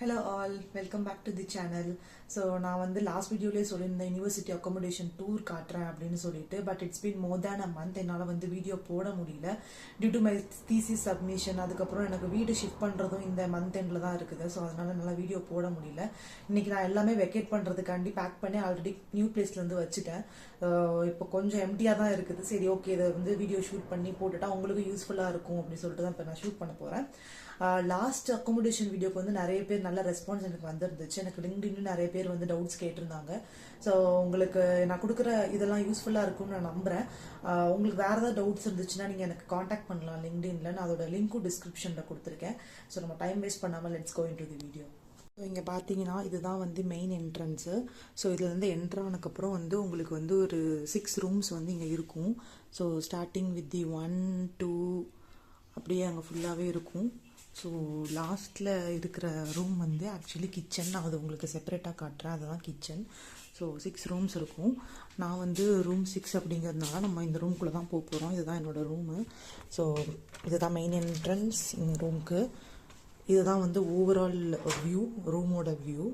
Hello all, welcome back to the channel. So நான் வந்து last வீடியோலயே சொல்லியிருந்தேன் யூனிவர்சிட்டி அகாமடேஷன் டூர் காட்டுறேன் அப்படின்னு சொல்லிட்டு, but it's been more than a month. என்னால் வந்து வீடியோ போட முடியல due to my thesis submission. அதுக்கப்புறம் எனக்கு வீடு ஷிஃப்ட் பண்ணுறதும் இந்த மந்த் எண்டில் தான் இருக்குது. ஸோ அதனால நல்லா வீடியோ போட முடியல. இன்னைக்கு நான் எல்லாமே வெக்கேட் பண்ணுறதுக்காண்டி பேக் பண்ணி ஆல்ரெடி நியூ பிளேஸ்லேருந்து வச்சுட்டேன். இப்போ கொஞ்சம் எம்டியாக தான் இருக்குது. சரி ஓகே, இதை வந்து வீடியோ ஷூட் பண்ணி போட்டுட்டா உங்களுக்கு யூஸ்ஃபுல்லாக இருக்கும் அப்படின்னு சொல்லிட்டு தான் இப்போ நான் ஷூட் பண்ண போகிறேன். லாஸ்ட் அகாமடேஷன் வீடியோக்கு வந்து நிறைய பேர் நல்ல ரெஸ்பான்ஸ் எனக்கு வந்துருந்துச்சு. எனக்கு லிங்க்டின்ல நிறைய பேர் வந்து டவுட்ஸ் கேட்டிருந்தாங்க. ஸோ உங்களுக்கு நான் கொடுக்குற இதெல்லாம் யூஸ்ஃபுல்லாக இருக்கும்னு நான் நம்புகிறேன். உங்களுக்கு வேறு ஏதாவது டவுட்ஸ் இருந்துச்சுன்னா நீங்கள் எனக்கு காண்டாக்ட் பண்ணலாம் லிங்க்டின்ல. நான் அதோட லிங்க்கும் டிஸ்கிரிப்ஷனில் கொடுத்துருக்கேன். ஸோ நம்ம டைம் வேஸ்ட் பண்ணாமல் let's go into the video. So இங்கே பார்த்தீங்கன்னா இதுதான் வந்து மெயின் என்ட்ரன்ஸு. ஸோ இதில் வந்து என்ட்ரு ஆனதுக்கப்புறம் வந்து உங்களுக்கு வந்து ஒரு 6 ரூம்ஸ் வந்து இங்கே இருக்கும். ஸோ ஸ்டார்டிங் வித் தி 1 2 அப்படியே அங்கே ஃபுல்லாகவே இருக்கும். ஸோ லாஸ்ட்டில் இருக்கிற ரூம் வந்து ஆக்சுவலி கிச்சன். நான் அது உங்களுக்கு செப்பரேட்டாக காட்டுறேன். அதுதான் கிச்சன். ஸோ 6 ரூம்ஸ் இருக்கும். நான் வந்து ரூம் 6 அப்படிங்கிறதுனால நம்ம இந்த ரூம்குள்ளே தான் போக போகிறோம். இதுதான் என்னோடய ரூமு. ஸோ இதுதான் மெயின் என்ட்ரன்ஸ் இந்த ரூமுக்கு. இதுதான் வந்து ஓவரால் வியூ, ரூமோட வியூ.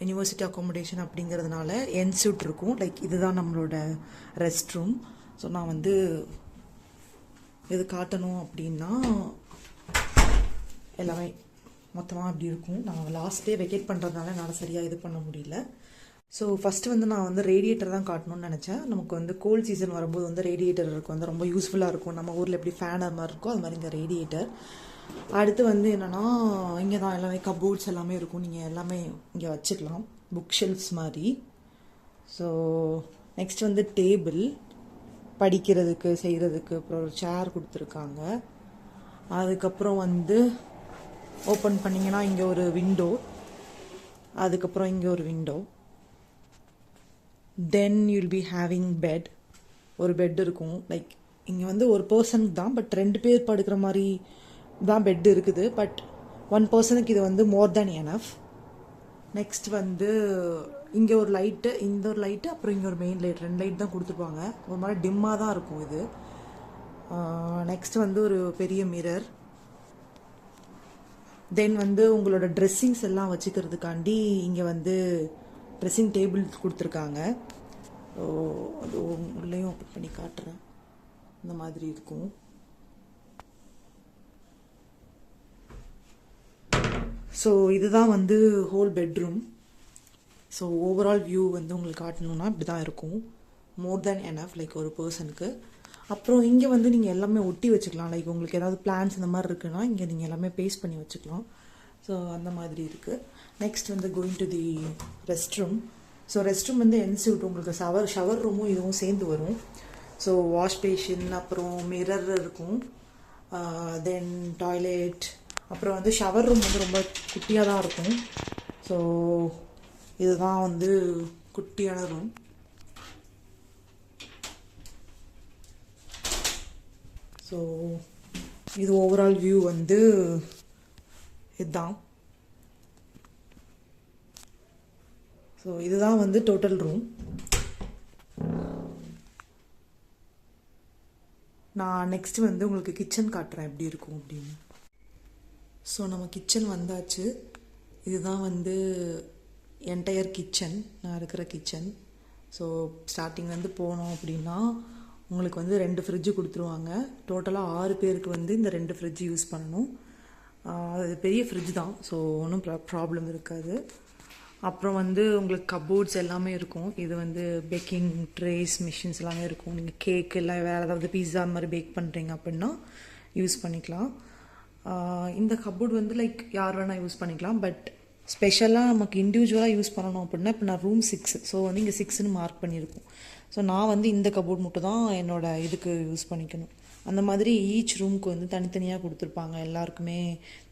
யூனிவர்சிட்டி அகாமடேஷன் அப்படிங்கிறதுனால என்சூட் இருக்கும். லைக் இதுதான் நம்மளோட ரெஸ்ட் ரூம். ஸோ நான் வந்து இது காட்டணும் அப்படின்னா எல்லாமே மொத்தமாக அப்படி இருக்கும். நான் லாஸ்ட் டே வெக்கேட் பண்ணுறதுனால என்னால் சரியாக இது பண்ண முடியல. ஸோ ஃபஸ்ட்டு வந்து நான் வந்து ரேடியேட்டர் தான் காட்டணும்னு நினச்சேன். நமக்கு வந்து கோல்ட் சீசன் வரும்போது வந்து ரேடியேட்டர் இருக்கும், வந்து ரொம்ப யூஸ்ஃபுல்லாக இருக்கும். நம்ம ஊரில் எப்படி ஃபேனர் மாதிரி இருக்கும் அது மாதிரி இங்கே ரேடியேட்டர். அடுத்து வந்து என்னென்னா இங்கே தான் எல்லாமே கபோர்ட்ஸ் எல்லாமே இருக்கும். நீங்கள் எல்லாமே இங்கே வச்சுக்கலாம், புக் ஷெல்ஃப்ஸ் மாதிரி. ஸோ நெக்ஸ்ட் வந்து டேபிள் படிக்கிறதுக்கு செய்கிறதுக்கு. அப்புறம் ஒரு சேர் கொடுத்துருக்காங்க. அதுக்கப்புறம் வந்து ஓப்பன் பண்ணிங்கன்னா இங்கே ஒரு விண்டோ. அதுக்கப்புறம் இங்கே ஒரு window. Then you'll be having bed. ஒரு பெட் இருக்கும். லைக் இங்கே வந்து ஒரு பர்சனுக்கு தான், பட் 2 பேர் படுக்கிற மாதிரி தான் பெட் இருக்குது. பட் 1 பர்சனுக்கு இது வந்து மோர் தேன் எனஃப். நெக்ஸ்ட் வந்து இங்கே ஒரு லைட்டு, இந்த ஒரு லைட்டு, அப்புறம் இங்கே ஒரு மெயின் லைட். 2 லைட் தான் கொடுத்துருப்பாங்க. ஒரு மாதிரி டிம்மாக தான் இருக்கும் இது. நெக்ஸ்ட் வந்து ஒரு பெரிய மிரர். தென் வந்து உங்களோட ட்ரெஸ்ஸிங்ஸ் எல்லாம் வச்சுக்கிறதுக்காண்டி இங்கே வந்து ட்ரெஸ்ஸிங் டேபிள் கொடுத்துருக்காங்க. ஸோ அது உள்ளேயும் ஓப்பன் பண்ணி காட்டுறேன். இந்த மாதிரி இருக்கும். ஸோ இதுதான் வந்து whole bedroom. So overall view வந்து உங்களுக்கு காட்டணுன்னா இப்படி தான் இருக்கும். மோர் தேன் எனஃப் லைக் ஒரு பர்சனுக்கு. அப்புறம் இங்கே வந்து நீங்கள் எல்லாமே ஒட்டி வச்சுக்கலாம். லைக் உங்களுக்கு ஏதாவது பிளான்ஸ் இந்த மாதிரி இருக்குன்னா இங்கே நீங்கள் எல்லாமே பேஸ்ட் பண்ணி வச்சுக்கலாம். ஸோ அந்த மாதிரி இருக்குது. நெக்ஸ்ட் வந்து going to the rest room. So rest room வந்து என்சூட் உங்களுக்கு ஷவர் ரூமும் இதுவும் சேர்ந்து வரும். ஸோ வாஷ் பேஷன், அப்புறம் மிரர் இருக்கும். தென் டாய்லெட், அப்புறம் வந்து ஷவர் ரூம் வந்து ரொம்ப குட்டியாக தான் இருக்கும். ஸோ இதுதான் வந்து குட்டியான ரூம். ஸோ இது ஓவரால் வியூ வந்து இதுதான். ஸோ இதுதான் வந்து டோட்டல் ரூம். நான் நெக்ஸ்ட் வந்து உங்களுக்கு கிச்சன் காட்டுறேன் எப்படி இருக்கும் அப்படின்னு. ஸோ நம்ம கிச்சன் வந்தாச்சு. இதுதான் வந்து என்டையர் கிச்சன், நான் இருக்கிற கிச்சன். ஸோ ஸ்டார்டிங்லேருந்து போனோம் அப்படின்னா உங்களுக்கு வந்து 2 ஃப்ரிட்ஜு கொடுத்துருவாங்க. டோட்டலாக 6 பேருக்கு வந்து இந்த 2 ஃப்ரிட்ஜ் யூஸ் பண்ணணும். அது பெரிய ஃப்ரிட்ஜ் தான். ஸோ ஒன்றும் ப்ராப்ளம் இருக்காது. அப்புறம் வந்து உங்களுக்கு கபோர்ட்ஸ் எல்லாமே இருக்கும். இது வந்து பேக்கிங் ட்ரேஸ் மிஷின்ஸ் எல்லாமே இருக்கும். நீங்கள் கேக் இல்லை வேறு ஏதாவது பீஸா மாதிரி பேக் பண்ணுறீங்க அப்படின்னா யூஸ் பண்ணிக்கலாம். இந்த கபோர்டு வந்து லைக் யார் வேணால் யூஸ் பண்ணிக்கலாம். பட் ஸ்பெஷலாக நமக்கு இண்டிவிஜுவலாக யூஸ் பண்ணணும் அப்படின்னா இப்போ நான் ரூம் 6, ஸோ வந்து இங்கே 6ன்னு மார்க் பண்ணியிருக்கோம். ஸோ நான் வந்து இந்த கபோர்ட் மட்டும் தான் என்னோடய இதுக்கு யூஸ் பண்ணிக்கணும். அந்த மாதிரி ஈச் ரூமுக்கு வந்து தனித்தனியாக கொடுத்துருப்பாங்க. எல்லாருக்குமே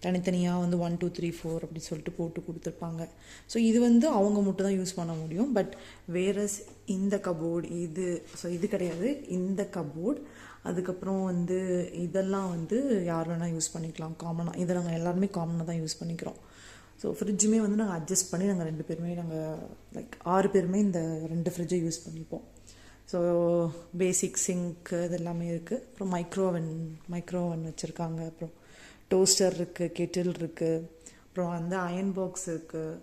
தனித்தனியாக வந்து 1 2 3 4 அப்படி சொல்லிட்டு போட்டு கொடுத்துருப்பாங்க. ஸோ இது வந்து அவங்க மட்டும் தான் யூஸ் பண்ண முடியும். பட் வேற இந்த கபோர்டு இது, ஸோ இது கிடையாது, இந்த கபோர்டு. அதுக்கப்புறம் வந்து இதெல்லாம் வந்து யார் வேணால் யூஸ் பண்ணிக்கலாம் காமனாக. இதை நாங்கள் எல்லாருமே காமனாக தான் யூஸ் பண்ணிக்கிறோம். ஸோ ஃப்ரிட்ஜுமே வந்து நாங்கள் அட்ஜஸ்ட் பண்ணி நாங்கள் 2 பேருமே லைக் 6 பேருமே இந்த 2 ஃப்ரிட்ஜை யூஸ் பண்ணிப்போம். ஸோ பேசிக் சிங்க்கு இது எல்லாமே இருக்குது. அப்புறம் மைக்ரோ ஓவன் வச்சுருக்காங்க. அப்புறம் டோஸ்டர் இருக்குது, கெட்டில் இருக்குது, அப்புறம் வந்து அயன் பாக்ஸ் இருக்குது.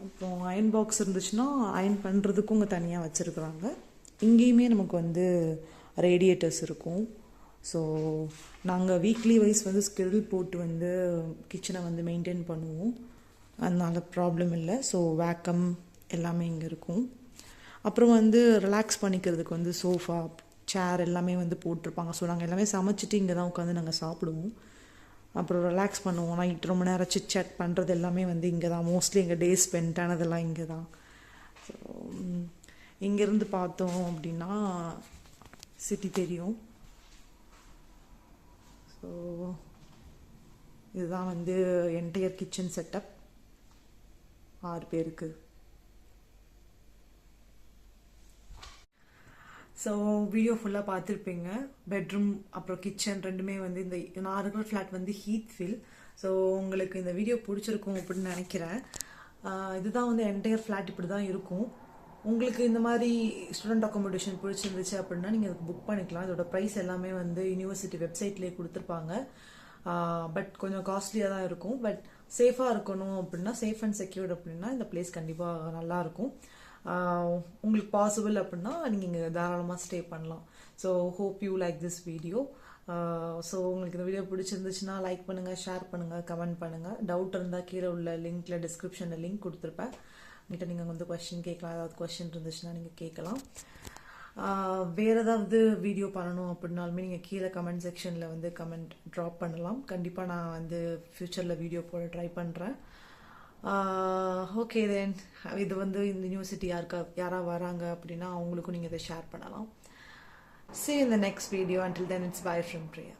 அப்புறம் அயன் பாக்ஸ் இருந்துச்சுன்னா அயன் பண்ணுறதுக்கும் இங்கே தனியாக வச்சுருக்குறாங்க. இங்கேயுமே நமக்கு வந்து ரேடியேட்டர்ஸ் இருக்கும். ஸோ நாங்கள் வீக்லி வைஸ் வந்து ஸ்கெடியூல் போட்டு வந்து கிச்சனை வந்து மெயின்டைன் பண்ணுவோம். அதனால ப்ராப்ளம் இல்லை. ஸோ வேக்கம் எல்லாமே இங்கே இருக்கும். அப்புறம் வந்து ரிலாக்ஸ் பண்ணிக்கிறதுக்கு வந்து சோஃபா, சேர் எல்லாமே வந்து போட்டிருப்பாங்க. ஸோ நாங்கள் எல்லாமே சமைச்சிட்டு இங்கே தான் உட்காந்து நாங்கள் சாப்பிடுவோம். அப்புறம் ரிலாக்ஸ் பண்ணுவோம். நைட் ரொம்ப நேரம் சிட் சேட் பண்ணுறது எல்லாமே வந்து இங்கே தான். மோஸ்ட்லி எங்கள் டே ஸ்பெண்ட் ஆனதெல்லாம் இங்கே தான். ஸோ இங்கேருந்து பார்த்தோம் அப்படின்னா சிட்டி தெரியும். ஸோ இதுதான் வந்து என்டையர் கிச்சன் செட்டப் 6 பேருக்கு. ஸோ வீடியோ ஃபுல்லாக பார்த்துருப்பீங்க. பெட்ரூம் அப்புறம் கிச்சன் ரெண்டுமே வந்து இந்த நான் இருக்கிற ஃப்ளாட் வந்து ஹீத் ஃபீல். ஸோ உங்களுக்கு இந்த வீடியோ பிடிச்சிருக்கும் அப்படின்னு நினைக்கிறேன். இதுதான் வந்து என்டையர் ஃப்ளாட் இப்படி தான் இருக்கும். உங்களுக்கு இந்த மாதிரி ஸ்டூடெண்ட் அக்காமடேஷன் பிடிச்சிருந்துச்சு அப்படின்னா நீங்கள் அதுக்கு புக் பண்ணிக்கலாம். இதோட ப்ரைஸ் எல்லாமே வந்து யூனிவர்சிட்டி வெப்சைட்லேயே கொடுத்துருப்பாங்க. பட் கொஞ்சம் காஸ்ட்லியாக தான் இருக்கும். பட் சேஃபாக இருக்கணும் அப்படின்னா, சேஃப் அண்ட் செக்யூர்ட் அப்படின்னா இந்த பிளேஸ் கண்டிப்பாக நல்லாயிருக்கும். உங்களுக்கு பாசிபிள் அப்படின்னா நீங்கள் இங்கே தாராளமாக ஸ்டே பண்ணலாம். So hope you like this video. So உங்களுக்கு இந்த வீடியோ பிடிச்சிருந்துச்சுன்னா லைக் பண்ணுங்கள், ஷேர் பண்ணுங்கள், கமெண்ட் பண்ணுங்கள். டவுட் இருந்தால் கீழே உள்ள லிங்க்கில் டிஸ்கிரிப்ஷனில் லிங்க் கொடுத்துருப்பேன். என்கிட்ட நீங்கள் வந்து கொஸ்டின் கேட்கலாம். ஏதாவது கொஸ்டின் இருந்துச்சுன்னா நீங்கள் கேட்கலாம். வேறு ஏதாவது வீடியோ பண்ணணும் அப்படின்னாலுமே நீங்கள் கீழே கமெண்ட் செக்ஷனில் வந்து கமெண்ட் ட்ராப் பண்ணலாம். கண்டிப்பாக நான் வந்து ஃப்யூச்சரில் வீடியோ போட ட்ரை பண்ணுறேன். ஓகே தென், இது வந்து இந்த யூனிவர்சிட்டி யாராவது வராங்க அப்படின்னா அவங்களுக்கும் நீங்கள் இதை ஷேர் பண்ணலாம். See you in the next video. Until then, it's bye from Priya.